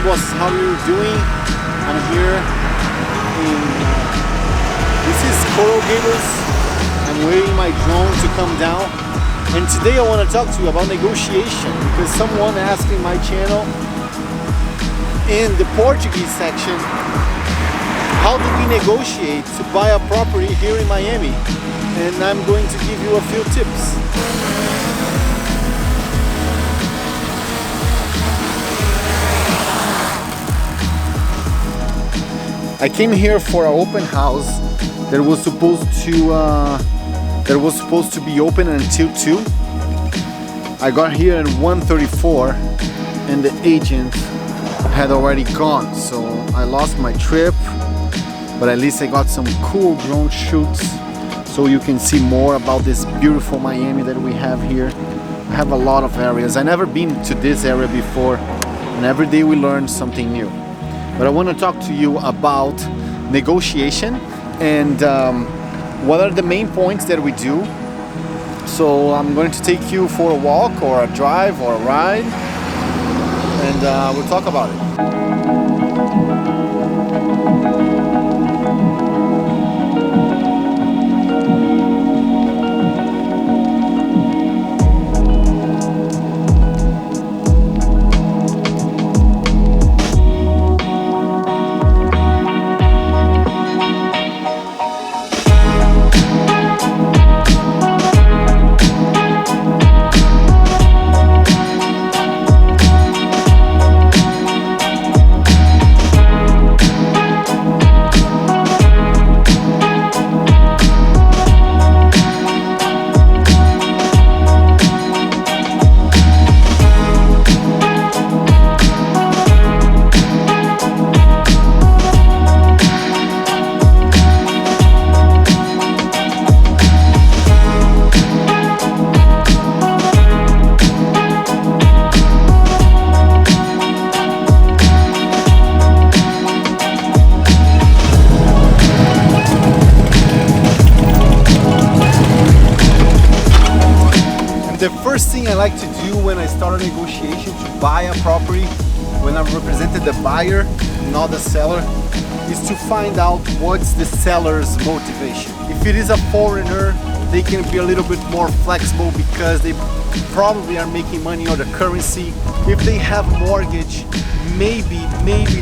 bosses, how are you doing? I'm here in, this is Coral Gables. I'm waiting my drone to come down. And today I want to talk to you about negotiation, because someone asked in my channel in the Portuguese section, how do we negotiate to buy a property here in Miami? And I'm going to give you a few tips. I came here for an open house that was supposed to be open until 2. I got here at 1:34 and the agent had already gone, so I lost my trip, but at least I got some cool drone shoots so you can see more about this beautiful Miami that we have here. I have a lot of areas. I've never been to this area before, and every day we learn something new. But I want to talk to you about negotiation and what are the main points that we do. So I'm going to take you for a walk or a drive or a ride, and we'll talk about it. The first thing I like to do when I start a negotiation to buy a property, when I've represented the buyer, not the seller, is to find out what's the seller's motivation. If it is a foreigner, they can be a little bit more flexible because they probably are making money on the currency. If they have mortgage, maybe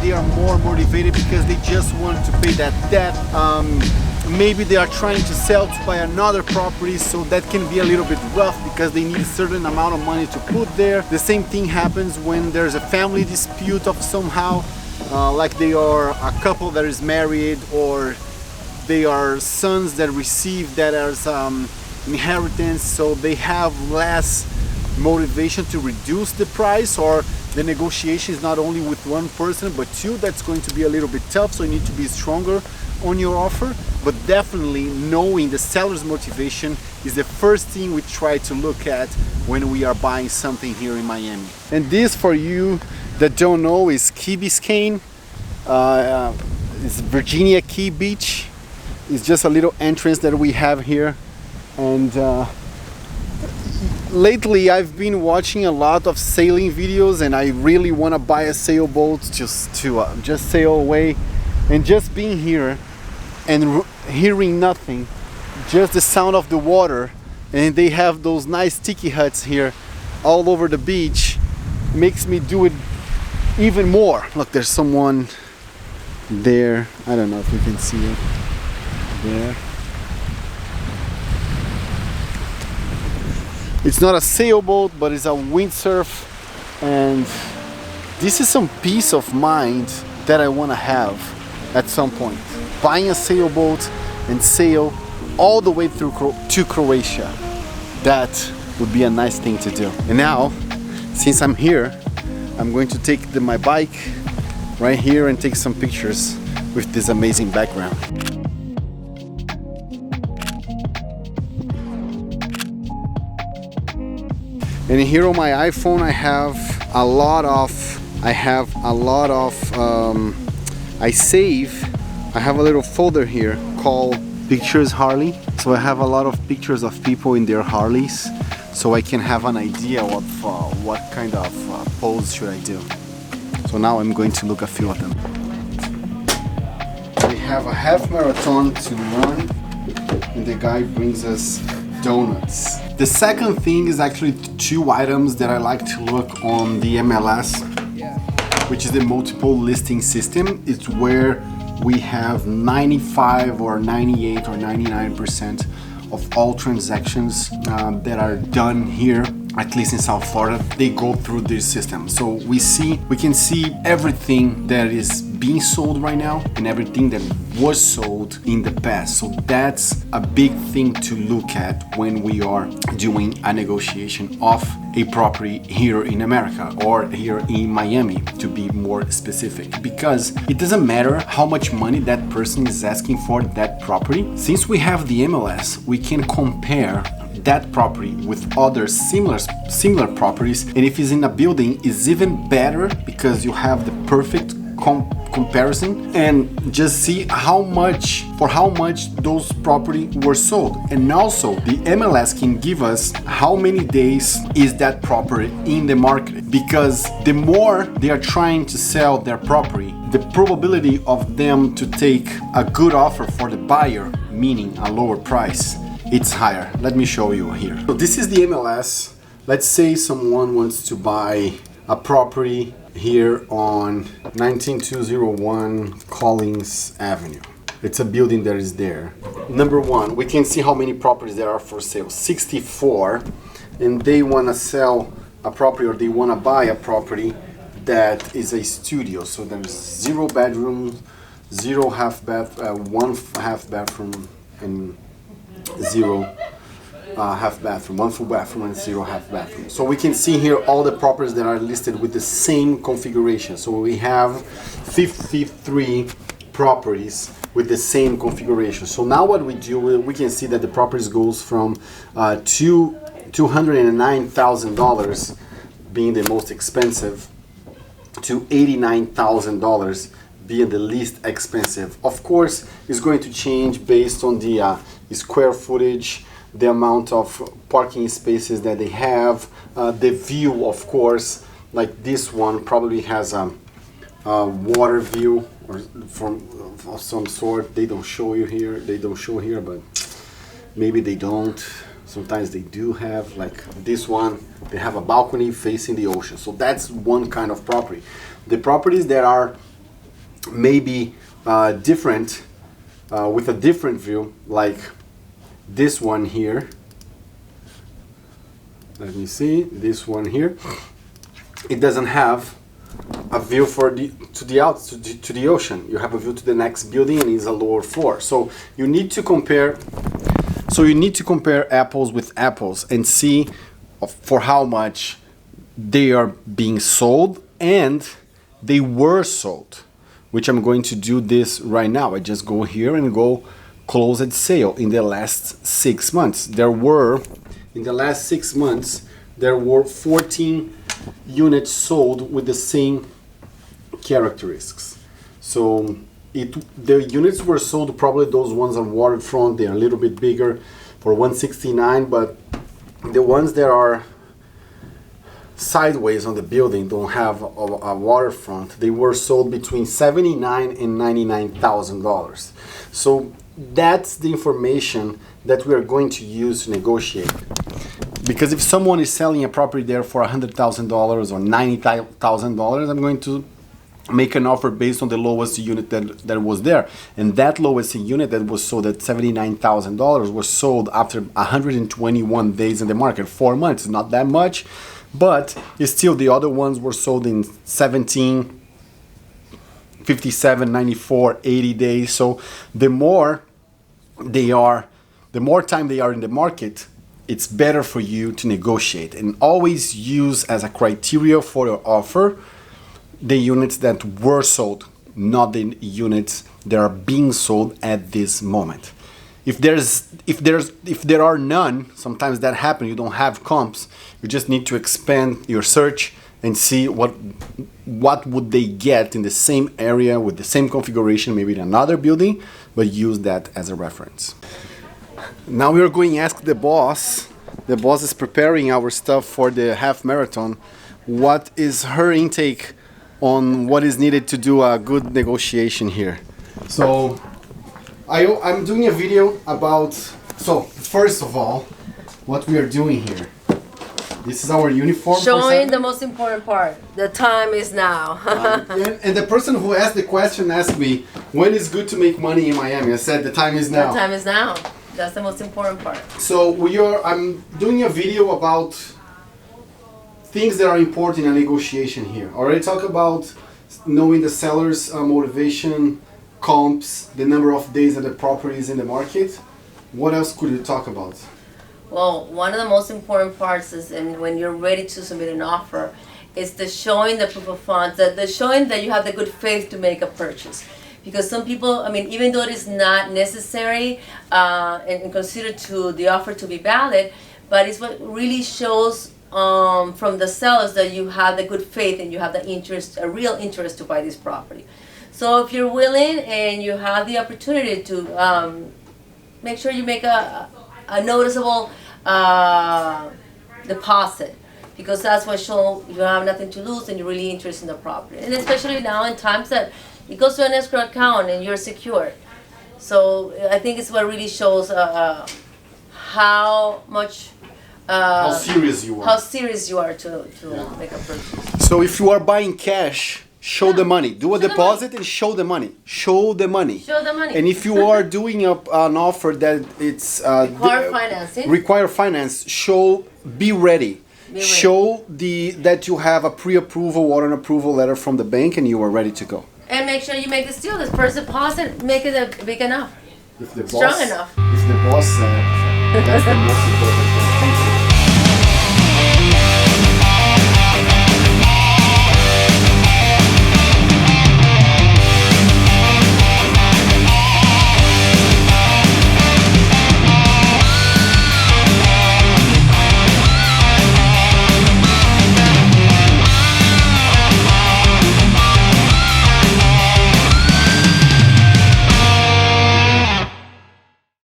they are more motivated because they just want to pay that debt. Maybe they are trying to sell to buy another property, so that can be a little bit rough because they need a certain amount of money to put there. The same thing happens when there's a family dispute of somehow, like they are a couple that is married, or they are sons that receive that as inheritance, so they have less motivation to reduce the price, or the negotiation is not only with one person but two. That's going to be a little bit tough, so you need to be stronger on your offer. But definitely knowing the seller's motivation is the first thing we try to look at when we are buying something here in Miami. And this, for you that don't know, is Key Biscayne. It's Virginia Key Beach. It's just a little entrance that we have here. And lately I've been watching a lot of sailing videos, and I really want to buy a sailboat just to just sail away. And just being here and hearing nothing, just the sound of the water, and they have those nice tiki huts here all over the beach, makes me do it even more. Look, there's someone there. I don't know if you can see it there. It's not a sailboat, but it's a windsurf, and this is some peace of mind that I want to have at some point. Buying a sailboat and sail all the way through to Croatia. That would be a nice thing to do. And now, since I'm here, I'm going to take my bike right here and take some pictures with this amazing background. And here on my iPhone I have a lot of I have a little folder here called Pictures Harley. So I have a lot of pictures of people in their Harleys, so I can have an idea of what kind of pose should I do. So now I'm going to look a few of them. We have a half marathon to run, and the guy brings us donuts. The second thing is actually two items that I like to look on the MLS, which is the multiple listing system. It's where we have 95 or 98 or 99% of all transactions that are done here, at least in South Florida, they go through this system. So we can see everything that is being sold right now and everything that was sold in the past. So that's a big thing to look at when we are doing a negotiation of a property here in America or here in Miami, to be more specific, because it doesn't matter how much money that person is asking for that property. Since we have the MLS, we can compare that property with other similar properties, and if it's in a building, it's even better because you have the perfect comparison and just see how much those property were sold. And also the MLS can give us how many days is that property in the market, because the more they are trying to sell their property, the probability of them to take a good offer for the buyer, meaning a lower price, it's higher. Let me show you here. So this is the MLS. Let's say someone wants to buy a property here on 19201 Collins Avenue. It's a building that is there. Number one, we can see how many properties there are for sale. 64, and they want to sell a property, or they want to buy a property that is a studio. So there's 0 bedrooms, 0 half bath, 1 half bathroom, and 0 half bathroom, 1 full bathroom and 0 half bathroom. So we can see here all the properties that are listed with the same configuration. So we have 53 properties with the same configuration. So now what we do, we can see that the properties goes from $209,000 being the most expensive to $89,000 being the least expensive. Of course, it's going to change based on the square footage, the amount of parking spaces that they have, the view, of course. Like this one probably has a water view or of some sort. They don't show you here. They don't show here, but maybe they don't. Sometimes they do have, like this one, they have a balcony facing the ocean. So that's one kind of property. The properties that are maybe different, with a different view, like this one here. Let me see, this one here. It doesn't have a view to the ocean. You have a view to the next building, and it's a lower floor. So you need to compare. Apples with apples and see for how much they are being sold and they were sold, which I'm going to do this right now. I just go here and go closed sale in the last 6 months. In the last 6 months, there were 14 units sold with the same characteristics. So the units were sold, probably those ones on waterfront, they're a little bit bigger for 169, but the ones that are sideways on the building don't have a waterfront. They were sold between $79,000 and $99,000. So that's the information that we are going to use to negotiate. Because if someone is selling a property there for $100,000 or $90,000, I'm going to make an offer based on the lowest unit that was there. And that lowest unit that was sold at $79,000 was sold after 121 days in the market, 4 months. Not that much, but it's still, the other ones were sold in 17, 57, 94, 80 days. So the more time they are in the market, it's better for you to negotiate, and always use as a criteria for your offer the units that were sold, not the units that are being sold at this moment. If there are none, sometimes that happens, you don't have comps, you just need to expand your search and see what would they get in the same area with the same configuration, maybe in another building, but use that as a reference. Now we are going to ask the boss. The boss is preparing our stuff for the half marathon. What is her intake on what is needed to do a good negotiation here. So I'm doing a video about, so first of all, what we are doing here. This is our uniform. Showing the most important part. The time is now. And the person who asked the question asked me, when is good to make money in Miami? I said the time is now. The time is now. That's the most important part. So I'm doing a video about things that are important in a negotiation here. Already talk about knowing the seller's motivation, comps, the number of days that the property is in the market. What else could you talk about? Well, one of the most important parts is, and when you're ready to submit an offer, is the showing the proof of funds, the showing that you have the good faith to make a purchase. Because some people, I mean, even though it is not necessary and considered to the offer to be valid, but it's what really shows from the sellers that you have the good faith and you have the interest, a real interest to buy this property. So if you're willing and you have the opportunity to make sure you make a noticeable deposit, because that's what shows you have nothing to lose and you're really interested in the property. And especially now in times that it goes to an escrow account and you're secured. So I think it's what really shows how much how serious you are. How serious you are to make a purchase. So if you are buying cash, show the money. Do a deposit and show the money. Show the money. Show the money. And if you are doing an offer that it's require finance, be ready. Show that you have a pre-approval or an approval letter from the bank and you are ready to go. And make sure you make the deal. This first deposit, make it big enough, If the strong enough. If the boss said, that's the most important.